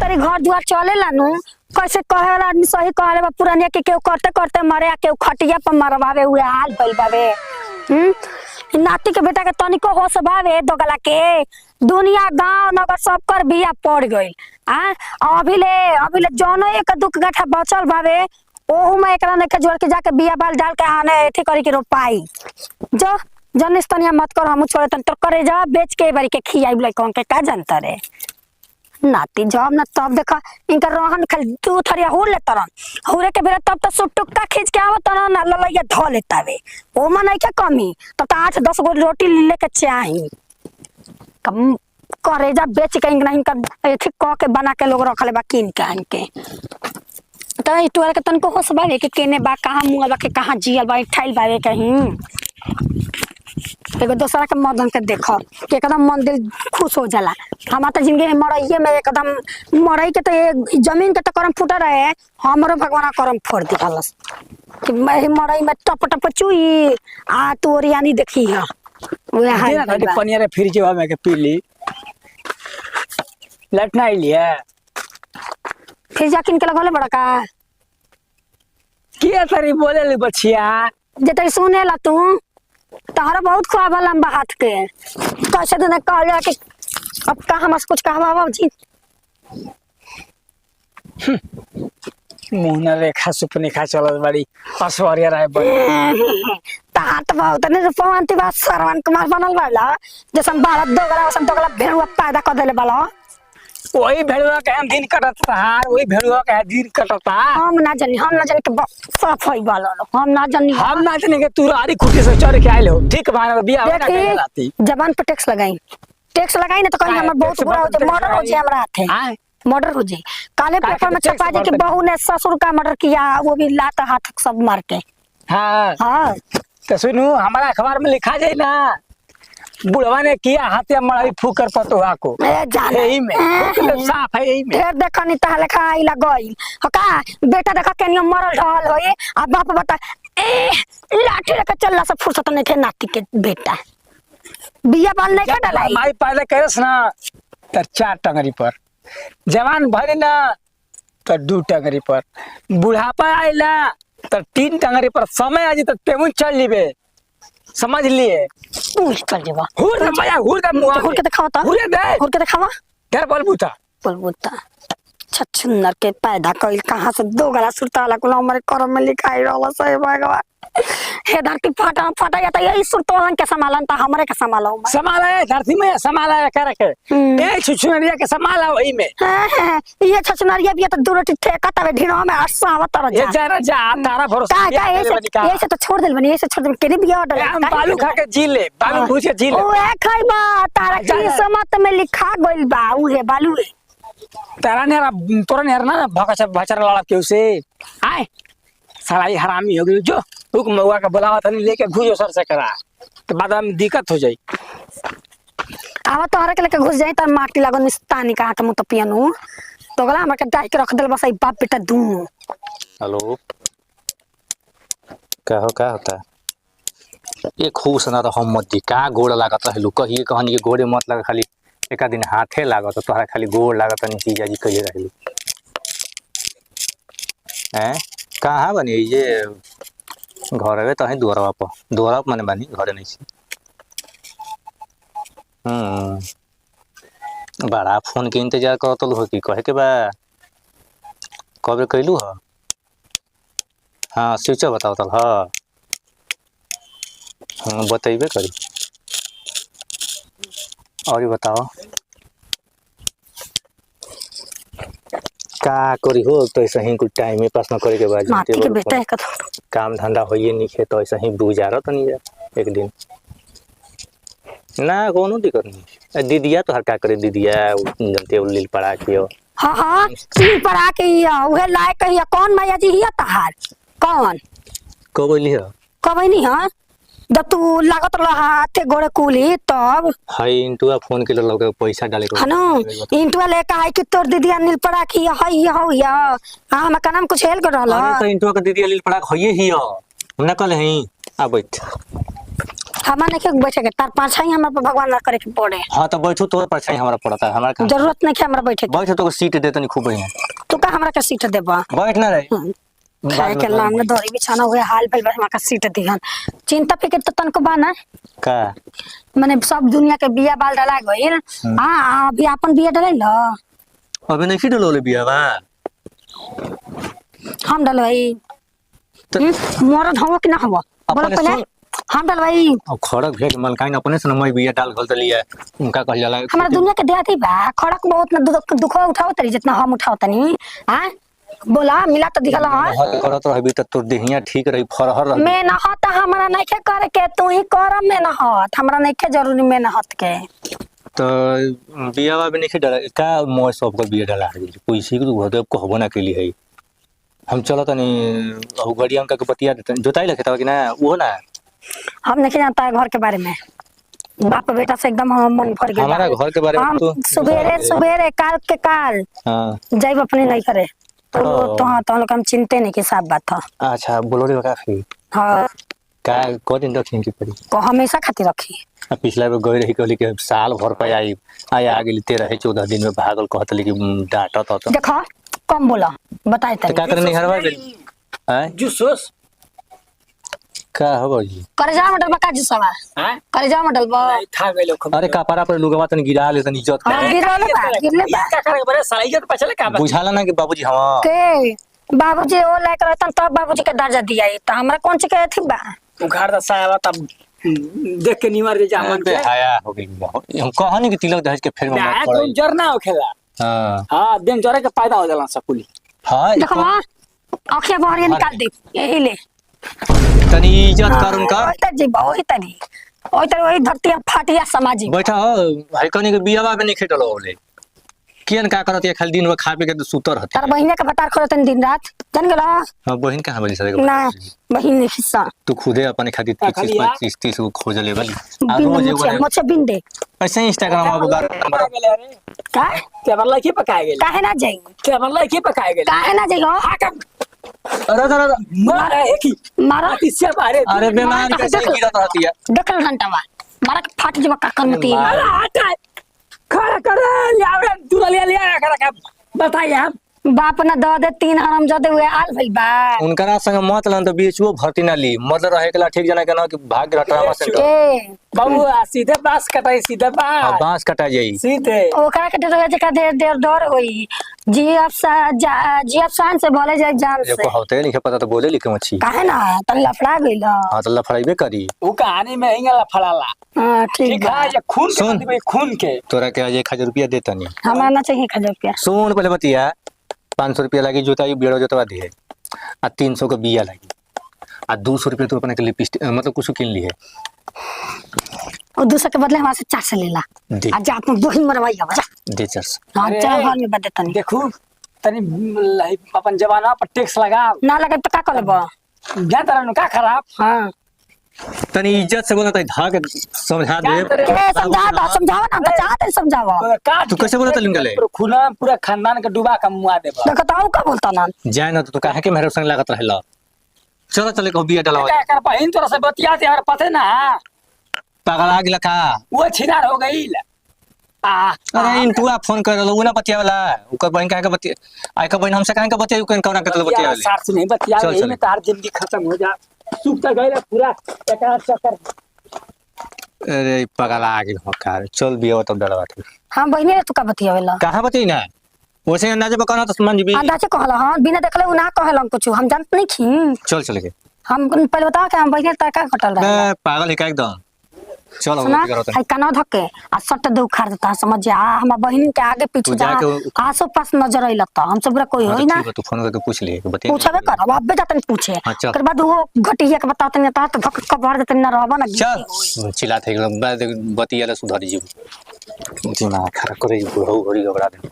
Berry घर दुआर चलेला नु कैसे कहेला आदमी सही कहले बा पुरानिया के केहू करते करते मरे केहू खटिया पर मरवावे हुए हाल भइल बावे। नाती के बेटा के तनिको होश बावे दोगला के दुनिया गांव नगर सब कर बिया पड़ गई। अभी ले जौन एक दुख गठा बचल बावे ओहू में एकरा ने के जोड़ के जाके बिया बाल डाल के आने एथी करी के रोपाई जो जनिस तनिया मत कर हम छोड़े तन तो करे जा बेच के बारी के खियाई बोले कौन के का जानता रे नाती जब ना तब देखा इनका रोहन खाली दू थरिया हुर ले तरन हुरे के बेरा तब तो सुटुक्का खींच के आवत तरन ना ललैया धो लेता वे ओ मन नहीं के कमी तब तो 8-10 गो रोटी लेके चाही कम करे जा बेच के इनका एथी क के बना के लोग रखले बा किन के इनके तो इटुआ के तनको होश बावे के केने बा कहां मुंगल बा के कहां जियल बा ठाइल बावे कहीं एगो दूसरा के मदन के देखो कि एकदम मन दिल खुश हो जाला। हमार तो जिंदगी में मरइये में एकदम मरई के तो जमीन के तो करम फूटा रहे हमरो भगवान करम फोड़ दिखलस कि मैं मरई में टप टप चुई आ तोरी यानी देखी है वे हाल पनिया रे फिर जेवा में के पीली लट ना लिया फिर जाकिन के लगले बड़ा का किया तरी बोले ले बचिया जे तरी सुनेला तू तारा बहुत ख्वाब लंबा हाथ के कैसे दिन कहले कि अब का हमस कुछ कहवा बाबूजी मुहना रेखा सुपने खा चलत बड़ी असवरिया रहे बड़ी तात बहुत ने पवंती बात श्रवण कुमार बनल वाला जैसन भारत दोगला भेड़ुआ पैदा कर देले वाला वही भेड़ुआ के दिन कटता वही भेड़ुआ के दिन कटता हम ना जानी के साफ होई वाला हम ना जानी के तू आरी खुटी से चढ़ के आइलो ठीक बाना बिया ना के राती जबान पर टैक्स लगाई ना तो कहीं हमर बहुत बुरा हो जाए मर्डर हो जाए हमरा हाथे मर्डर हो जाए काले पेपर में छपा जाए कि बहू ने ससुर का मर्डर किया वो भी लात हाथ सब मार के हां तो सुनो हमारा अखबार में लिखा जाए ना बुढ़वा ने किया हाथे मड़ाई फूकर पतोहा को यही में साफ है यही में ढेर देखा नहीं ता लिखा आइला गई का बेटा देखा केनियो मरल ढल होए आ बाप बता ए लाठी लेके चलला से फुर्सत नहीं थे नाती के बेटा बिया बाल नहीं के डलाई माई पहले करस ना तर 4 टंगरी पर जवान भरे ना तो 2 टंगरी पर बुढ़ापा आइला तो 3 टंगरी पर समय आज तो तेमुन चल जीबे समझ लिए पूछ कर जेबा हुर ना माया हुर का मुआ हुर के दिखावा ता हुर के दिखावा डर बलबूता छछुन्नर के पैदा कइल कहां से दो गला सुरताला को हमरे करम में लिखाई रहला सही भगवान हे धरती फटा या त यही सुरतोलन के संभालन त हमरे के संभालो संभाला धरती में संभाला कर के ए छुछुनरिया के संभाला वही में ये छछुनरिया भी त दूर ठेका तवे ढिनो में आसावत तर ये जा तारा भरोसा ऐसे तो छोड़ देल बनी ऐसे छोड़ दे केने बिया ऑर्डर हम बालू खा के जी ले बालू भूज के जी ले ओ ए खाइबा तारा किस्मत में लिखा गइल बा उ है बालू है तारा ने तोरा ने ना भचर लड़ा के उसे आए साला ये हरामी हो गई जो रुक मौआ का बुलावा तनी लेके घुसो सर से करा तो बाद में दिक्कत हो जाई आवा तोहरा के लेके घुस जाई त माटी लागो निस्तानी का हाथ मुत पियनु तो गला हमरा के डाल के रख देल बस ई बाप बेटा दूनो हेलो क्या होता है ये खूब सना तो हम मत दी का गोड़ लागत रहलू कहिए कहनी के गोड़े मत लगा खाली एका दिन हाथे लागत तोहरा खाली गोड़ लागत नहीं जीजा जी कहिए रहलू हैं कहाँ बनी ये घर आवे तो दुआरवा माने बनी घरे नहीं छी बड़ा फोन के इंतजार करत हो कि कहे के बा कब कैलू ह हाँ स्विच बताओ तल हाँ बतेबे करी और बताओ का करी हो तो ऐसा ही कुछ टाइम में पास न करे के बाद काम धंधा होइए नहीं खे तो ऐसा ही गुजारा तो नहीं जा एक दिन ना कोनो दिक्कत नहीं दीदिया तो हर का करे दीदिया जनते उल्लिल पड़ा के हां उल्लिल पड़ा के उहे लायक कहिया कौन माया जी हिया तहार कौन कबली है कबई नहीं हां जब तू लागत रहा हाथे गोड़े कुली तब हाई इंटुआ फोन के लोग पैसा डाले को हनो इंटुआ लेके आई कि तोर दीदी अनिल पड़ा की हई हो या हां हम का नाम कुछ हेल कर रहला अरे तो इंटुआ के दीदी अनिल पड़ा होइए ही हो हम ना कहले हई आ बैठ हमार नहीं के बैठे के तार पाछा ही हमरा पर भगवान ना करे के पड़े। हाँ तो बैठो तो परछाई हमरा पड़ता है हमारा काम। जरूरत नहीं के हमरा बैठे के। बैठो तो सीट दे तनी खूब बढ़िया। तू का हमरा के सीट देबा? बैठ ना रे। खाए के लाम में दौरी बिछाना हुए हाल भइल बा हमरा के सीट दिहन। चिंता फिकर तो तनको बा ना का माने सब दुनिया के बिया बाल डाला गइल। हां अभी अपन बिया डालैल अबे नहीं डलोले बिया बा हम डलवाई तो मरद हवा कि ना हवा बोलो अपने पहले सुन। हम डलवाई। अब खड़क भेट मलकाइन अपने से मैं बिया डाल घल लिया उनका कह जाला हमारा दुनिया के देहाती बा खड़क बहुत ना दुख उठाओ तरी जितना हम उठाओ तनी। हां बोला मिला तो दिखला हां हद करत रहबी त तोर देहिया ठीक रही फरहर रही। मैं ना हत हमरा नहीं के करे के तू ही कर में ना हत हमरा नहीं के जरूरी में ना हत के। तो बिया बा भी नहीं डाला का मोय सब को बिया डाला है कोई सी को घोदे को होबो ना के लिए है। हम चलो तनी अब गड़िया का बतिया देते जोताई लखेता कि ना वो ना हम नहीं जानता है घर के बारे में बाप बेटा से एकदम हम मन भर गया। हमारा घर के बारे में हम तो सुबेरे काल के काल हां जाइब अपने नहीं करे तो हाँ तो लोग हम चिंते नहीं के साफ बात था। अच्छा बोलोरे का फिर हाँ का को दिन रखने की पड़ी को हमेशा खातिर रखी। पिछला बार गई रही कहली कि साल भर पे आई आ गेली 13-14 दिन में भागल कहतली कि डांटत तो देखो कम बोला बताए तो का करनी हरवा गेली हैं जूस का हो जी करे जा मॉडल बका जी सवा हैं करे जा मॉडल बा नहीं था गइलो खूब। अरे कपड़ा पर लुगवा तन गिरा ले तन इज्जत हाँ, गिरले बा का करे बड़े साइज के पछले का बुझाला ना कि बाबूजी हां के बाबूजी ओ लायक रहतन तब बाबूजी के दर्जा दिया तो हमरा कौन ची के थी बा उघाड़ दा साया तब देख के निवार जा मन बे के हाया हो गई हम कहनी कि तिलक दहेज के फिर में क्या मत तो पड़ाई जरना होखेला। हां हां दिन जरे के पैदा हो जाला सकुली। हां देखो मां आंखें बाहर निकाल दे यही ले तनी इज्जत कर उनका ओई जी ओई तनी वही धरती फाटिया समाजी बैठा हो भाई कनी के बियावा में नहीं खेटलो होले कियन का करत ये खाली दिन में खा पी के सुतर हते तार बहिने के बटार खोलतन दिन रात जान गेला हां बहन कहां बोली सरे ना बहिन ने हिस्सा तू खुदे अपने खातिर खाली 25-30 को खोज ले वाली बिन रोज मुझे एगो मुझे बिन दे ऐसे इंस्टाग्राम अब बार नंबर का के बरला की पकाए गेल काहे ना जाई के बरला की पकाए गेल काहे ना जाई हो अरे मार है की मारा तिसिया मारे अरे बेमान कैसे गिरत रहती है देखल घंटावा मारा के फाट जब का करमती मार। अरे हटा खड़ा कर लिया दूर लिया खड़ा बताइए हम बाप ना दे दे 3 हराम जदे हुए आल भइल बा उनकरा संग मत लन तो बीचो भर्ती ना ली मतलब रहे के ला ठीक जना के ना कि भाग्य ड्रामा सेंटर ए बाबू सीधे बास कटाई सीधे बास बांस कटा जाई सीधे ओकरा के डर जका देर देर डर होई जीएफ शान से बोले जाए जान ये से को होते नहीं पता तो बोले लिखे मच्छी काहे ना तन लफड़ा गइल हां तो लफड़ाइबे करी वो कहानी में हिंगला फड़ाला हां ठीक ठीक बा है ये खून के सुन। भाई खून के तोरा के आज 1000 रुपया देता नहीं हमरा ना चाहिए 1000 रुपया सुन पहले बतिया 500 रुपया लगी जूता बेड़ो जोतवा दिए आ 300 का बिया लगी आ 200 रुपया तो अपने के लिपस्टिक मतलब कुछ किन ली है और दूसरे के बदले हमारे से 400 लेला दे आ जा अपन दोही मरवाई जा दे चर्स हां अरे। जा घर में बदे तनी देखू तनी अपन जमाना पर टैक्स लगा ना लगे तो का करब जा तरह का खराब हां तनी इज्जत से बोलता धा के समझा दे के समझावा ना तो चाहते समझावा का तू कैसे बोलता लिंगले खूना पूरा खानदान के डुबा के मुआ देबा देखो तो का बोलता ना जाए ना तो काहे के मेरे संग लागत रहला चलो चले को बिया डलावा क्या कर बहिन तोरा से बतियाते यार पते ना पागल आ गेला का वो छिनार हो गई अरे इन तू फोन कर लो ना बतियावला ओकर बहन काहे के बतिया आइ का बहन हमसे काहे के बतिया कौन कौन के बतियावले सार से नहीं बतिया चल, यही चल। में तार जिंदगी खत्म हो जा सुख तक गइला पूरा एका चक्कर अरे पागल आ गेल हो कार चल बिया तब डलवा के हां बहिने तू का बतियावेला कहां बतिया ना वैसे अंदाजे बकाना तो समझ भी अंदाजे कहला हां बिना देखले उ ना कहला कुछ हम जानत नहीं छी चल चले के हम पहले बता के हम बहिने तक का कटल रहे पागल है का एकदम चलो सुना करो हाय कना धके आ सट दे उखाड़ देता समझ जा हम बहिन के आगे पीछे तू जा जाके आसो पास नजर आइल त हमसे पूरा कोई होई ना तू फोन करके पूछ लिए बतिया पूछबे कर अब जातन पूछे हाँ, चल। ओकर बाद वो घटिया के बताते न त धक के भर देते न रहबा ना चल चिल्ला थे एकदम बतिया सुधारी जी दिमाग खराब करे बुढ़ऊ घड़ी घबरा दे